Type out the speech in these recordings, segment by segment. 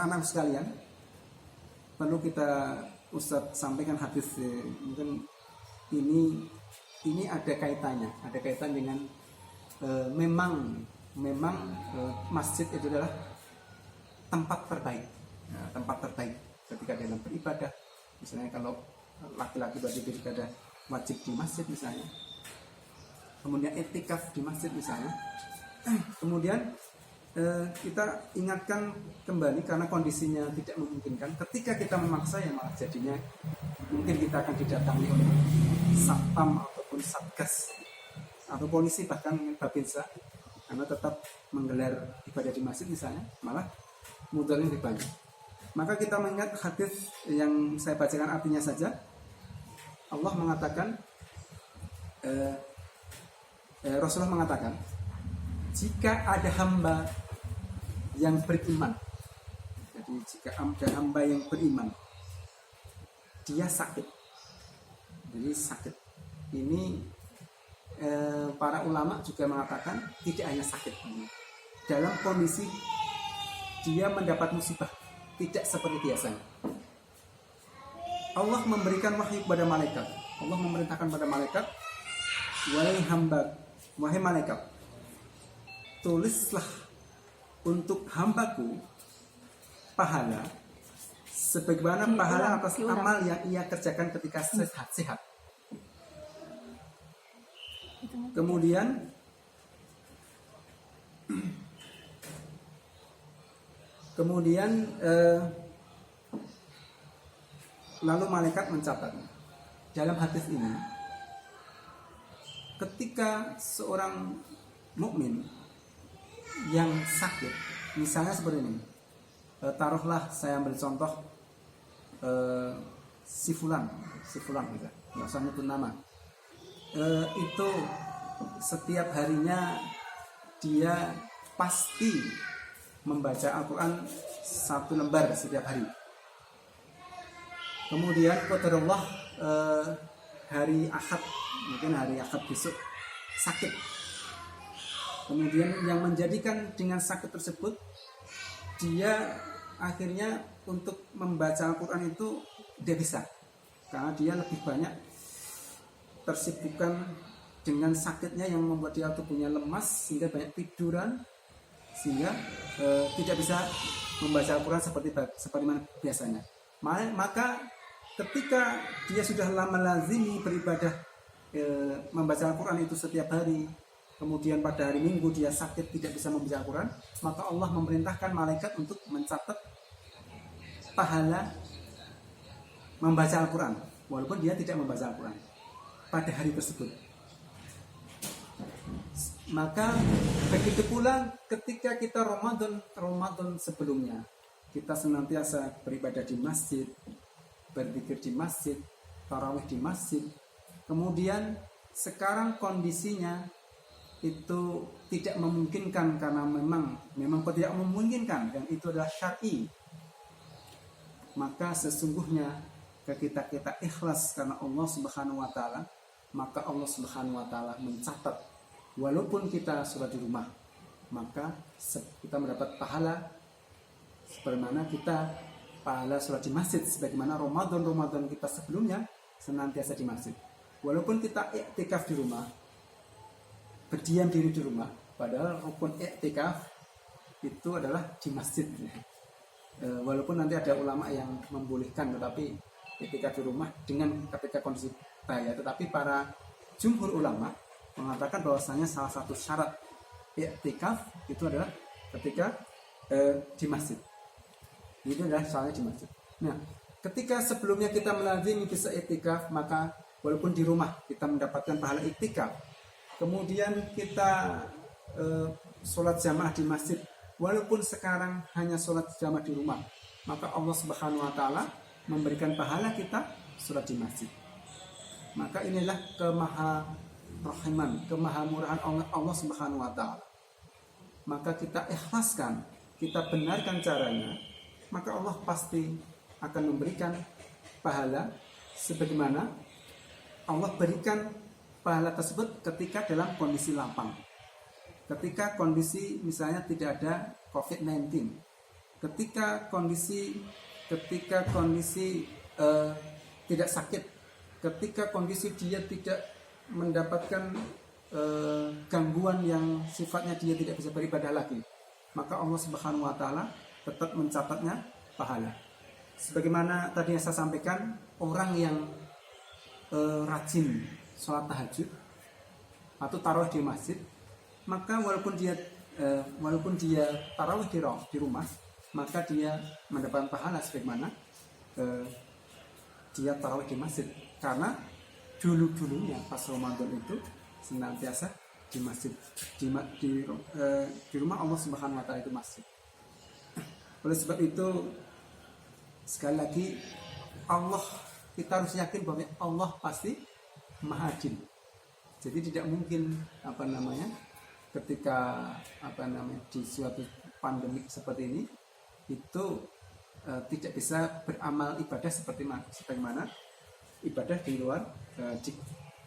Anak sekalian, perlu kita Ustadz sampaikan hadis, mungkin ini ada kaitannya, dengan memang masjid itu adalah tempat terbaik, ketika dalam beribadah. Misalnya kalau laki-laki beribadah wajib di masjid misalnya, kemudian etikaf di masjid misalnya, kemudian kita ingatkan kembali karena kondisinya tidak memungkinkan. Ketika kita memaksa, ya malah jadinya mungkin kita akan didatangi oleh satpam ataupun satgas atau polisi, bahkan babinsa, karena tetap menggelar ibadah di masjid misalnya, malah mudaratnya lebih banyak. Maka kita mengingat hadis yang saya bacakan artinya saja. Allah mengatakan, Rasulullah mengatakan, jika ada hamba yang beriman, jadi jika ada hamba yang beriman, dia sakit, ini para ulama juga mengatakan tidak hanya sakit, dalam kondisi dia mendapat musibah, tidak seperti biasanya. Allah memberikan wahyu kepada malaikat. Allah memerintahkan pada malaikat, wahai malaikat, tulislah untuk hambaku pahala sebagaimana pahala atas amal yang ia kerjakan ketika sehat. Kemudian lalu malaikat mencatat dalam hadis ini, ketika seorang mukmin yang sakit, misalnya seperti ini, taruhlah saya ambil contoh si fulan gitu, nggak usah nyebut nama, itu setiap harinya dia pasti membaca Al-Quran 1 lembar setiap hari. Kemudian qadarullah hari Ahad, mungkin hari Ahad besok sakit. Kemudian yang menjadikan dengan sakit tersebut, dia akhirnya untuk membaca Al-Quran itu tidak bisa, karena dia lebih banyak tersibukkan dengan sakitnya yang membuat dia tubuhnya lemas sehingga banyak tiduran, sehingga tidak bisa membaca Al-Quran seperti mana biasanya. Maka ketika dia sudah lama lazimi beribadah, membaca Al-Quran itu setiap hari, kemudian pada hari Minggu dia sakit tidak bisa membaca Al-Quran, maka Allah memerintahkan malaikat untuk mencatat pahala membaca Al-Quran walaupun dia tidak membaca Al-Quran pada hari tersebut. Maka begitu pula ketika kita Ramadan sebelumnya, kita senantiasa beribadah di masjid, berzikir di masjid, tarawih di masjid. Kemudian sekarang kondisinya itu tidak memungkinkan, karena memang tidak memungkinkan, dan itu adalah syar'i. Maka sesungguhnya ketika kita ikhlas karena Allah Subhanahu wa taala, maka Allah Subhanahu wa taala mencatat, walaupun kita sholat di rumah, maka kita mendapat pahala sebagaimana kita pahala sholat di masjid, sebagaimana Ramadan kita sebelumnya senantiasa di masjid. Walaupun kita iktikaf di rumah, berdiam diri di rumah, padahal rukun iktikaf itu adalah di masjid. Walaupun nanti ada ulama yang membolehkan, tetapi iktikaf di rumah ketika kondisi bahaya, tetapi para jumhur ulama mengatakan bahwasanya salah satu syarat iktikaf itu adalah ketika di masjid. Itu adalah syaratnya di masjid. Nah, ketika sebelumnya kita melazimi bisa iktikaf, maka walaupun di rumah kita mendapatkan pahala iktikaf. Kemudian kita sholat jamaah di masjid, walaupun sekarang hanya sholat jamaah di rumah, maka Allah Subhanahu wa taala memberikan pahala kita sholat di masjid. Maka inilah kemahamurahan Allah Subhanahu wa taala. Maka kita ikhlaskan, kita benarkan caranya, maka Allah pasti akan memberikan pahala sebagaimana Allah berikan pahala tersebut ketika dalam kondisi lapang. Ketika kondisi misalnya tidak ada COVID-19, ketika kondisi tidak sakit, ketika kondisi dia tidak mendapatkan gangguan yang sifatnya dia tidak bisa beribadah lagi, maka Allah Subhanahu wa taala tetap mencatatnya pahala. Sebagaimana tadi yang saya sampaikan, orang yang rajin sholat tahajud atau tarawih di masjid, maka walaupun dia tarawih di rumah, maka dia mendapatkan pahala sebagaimana dia tarawih di masjid, karena dulunya pas Ramadan itu senantiasa di masjid, di rumah Allah Subhanahu wa taala itu masjid. Oleh sebab itu, sekali lagi, kita harus yakin bahwa Allah pasti Maha Adil. Jadi tidak mungkin ketika di suatu pandemi seperti ini itu tidak bisa beramal ibadah sebagaimana ibadah di luar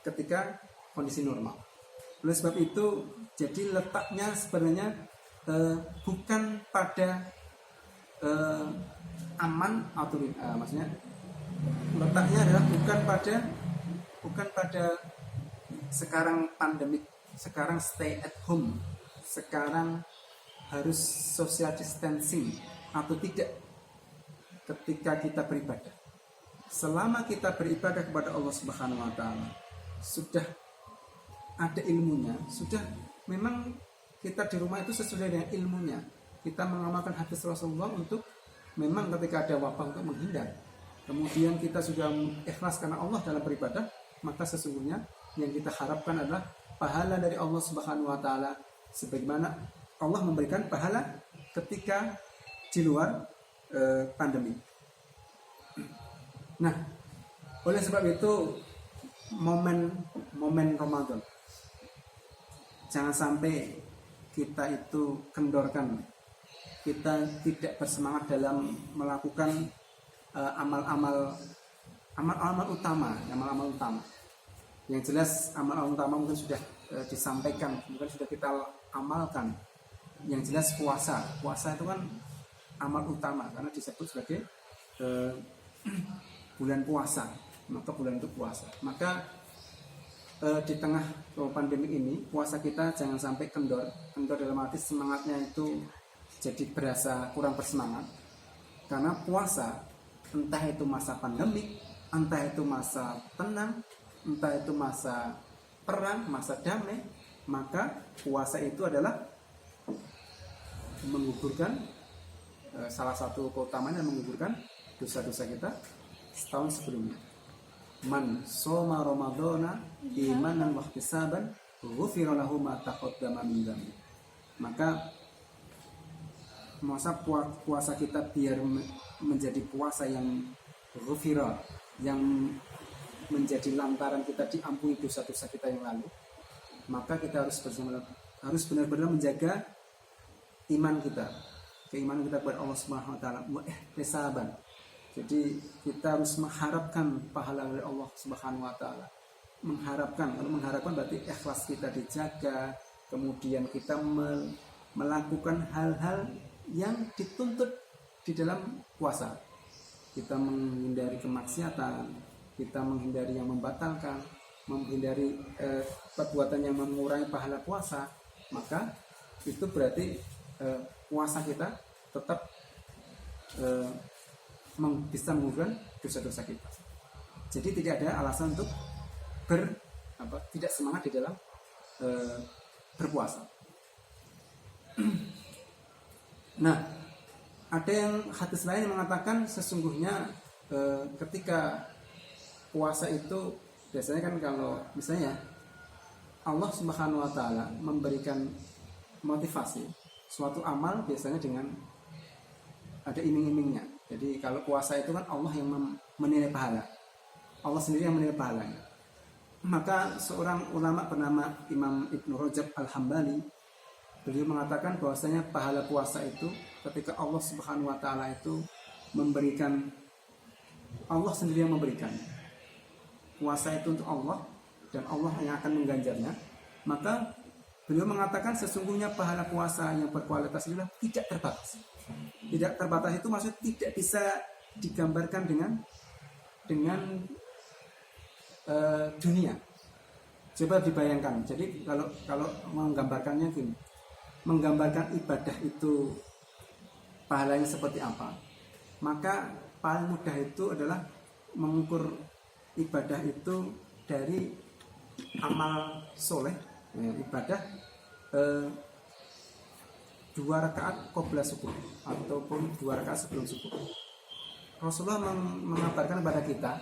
ketika kondisi normal. Oleh sebab itu, jadi letaknya sebenarnya bukan pada aman atau maksudnya letaknya adalah bukan pada sekarang pandemik, sekarang stay at home, sekarang harus social distancing atau tidak ketika kita beribadah. Selama kita beribadah kepada Allah Subhanahu wa taala, sudah ada ilmunya, sudah memang kita di rumah itu sesuai dengan ilmunya. Kita mengamalkan hadis Rasulullah untuk memang ketika ada wabah untuk menghindar. Kemudian kita sudah ikhlas karena Allah dalam beribadah, maka sesungguhnya yang kita harapkan adalah pahala dari Allah Subhanahu wa taala sebagaimana Allah memberikan pahala ketika di luar pandemi. Nah, oleh sebab itu momen Ramadan jangan sampai kita itu kendorkan, kita tidak bersemangat dalam melakukan amal-amal utama. Yang jelas amal utama mungkin sudah disampaikan, mungkin sudah kita amalkan. Yang jelas puasa itu kan amal utama karena disebut sebagai bulan puasa, maka bulan itu puasa. Maka di tengah pandemi ini puasa kita jangan sampai kendor dalam arti semangatnya itu jadi berasa kurang bersemangat. Karena puasa, entah itu masa pandemik, entah itu masa tenang, entah itu masa perang, masa damai, maka puasa itu adalah menggugurkan salah satu keutamanya, menggugurkan dosa-dosa kita setahun sebelumnya. Man shoma ramadhana imanan wa ihtisaban ghufira lahu ma taqaddama min dhanbi. Maka masa puasa kita biar menjadi puasa yang ghufira, yang menjadi lantaran kita diampuni dosa-dosa kita yang lalu, maka kita harus benar-benar menjaga iman kita, keimanan kita kepada Allah Subhanahu wa taala, wa ihtisaban. Jadi kita harus mengharapkan pahala dari Allah Subhanahu wa taala. Mengharapkan berarti ikhlas kita dijaga, kemudian kita melakukan hal-hal yang dituntut di dalam puasa. Kita menghindari kemaksiatan, kita menghindari yang membatalkan, menghindari perbuatan yang mengurangi pahala puasa, maka itu berarti puasa kita tetap bisa menggugurkan dosa-dosa kita. Jadi tidak ada alasan untuk tidak semangat di dalam berpuasa. Nah, ada yang hadis lain yang mengatakan sesungguhnya ketika puasa itu biasanya kan kalau misalnya Allah Subhanahu wa taala memberikan motivasi suatu amal biasanya dengan ada iming-imingnya. Jadi kalau puasa itu kan Allah yang menilai pahala, Allah sendiri yang menilai pahalanya. Maka seorang ulama bernama Imam Ibnu Rajab Al-Hambali, beliau mengatakan bahwasanya pahala puasa itu ketika Allah Subhanahu wa taala itu memberikan, Allah sendiri yang memberikan. Puasa itu untuk Allah dan Allah yang akan mengganjarnya. Maka Beliau mengatakan sesungguhnya pahala puasa yang berkualitas itulah tidak terbatas. Tidak terbatas itu maksudnya tidak bisa digambarkan dengan dunia. Coba dibayangkan. Jadi kalau menggambarkannya gini, menggambarkan ibadah itu pahalanya seperti apa, maka paling mudah itu adalah mengukur ibadah itu dari amal soleh, ibadah 2 rakaat qabla subuh ataupun 2 rakaat sebelum subuh. Rasulullah mengabarkan kepada kita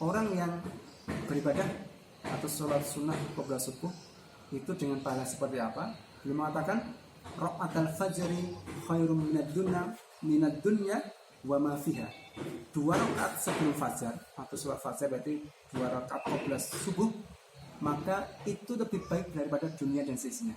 orang yang beribadah atau sholat sunnah qabla subuh itu dengan pahala seperti apa. Beliau mengatakan rakaat al-fajri khairum minad dunya wa ma fiha. 2 rakaat sebelum fajar atau sholat fajar berarti 2 rakaat qabla subuh, maka itu lebih baik daripada dunia dan seisinya.